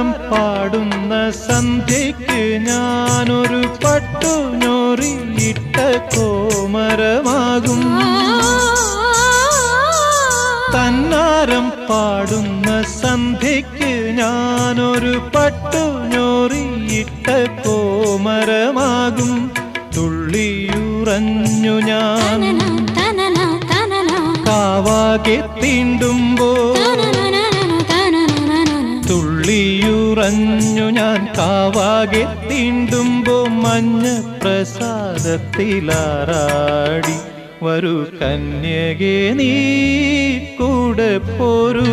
തന്നാരം പാടുന്ന സന്ധ്യയ്ക്ക് ഞാനൊരു പട്ടുഞൊറിയിട്ട കോമരമാകും. തന്നാരം പാടുന്ന സന്ധ്യയ്ക്ക് ഞാനൊരു പട്ടുഞൊറിയിട്ട കോമരമാകും. തുള്ളിയുറഞ്ഞു ഞാൻ കാവാകെ തീണ്ടുമ്പോൾ, തുള്ളിയുറഞ്ഞു ഞാൻ കാവാകെ തീണ്ടുമ്പോ മഞ്ഞ പ്രസാദത്തിലാറാടി വരൂ കന്യകേ നീ കൂടെ പോരൂ.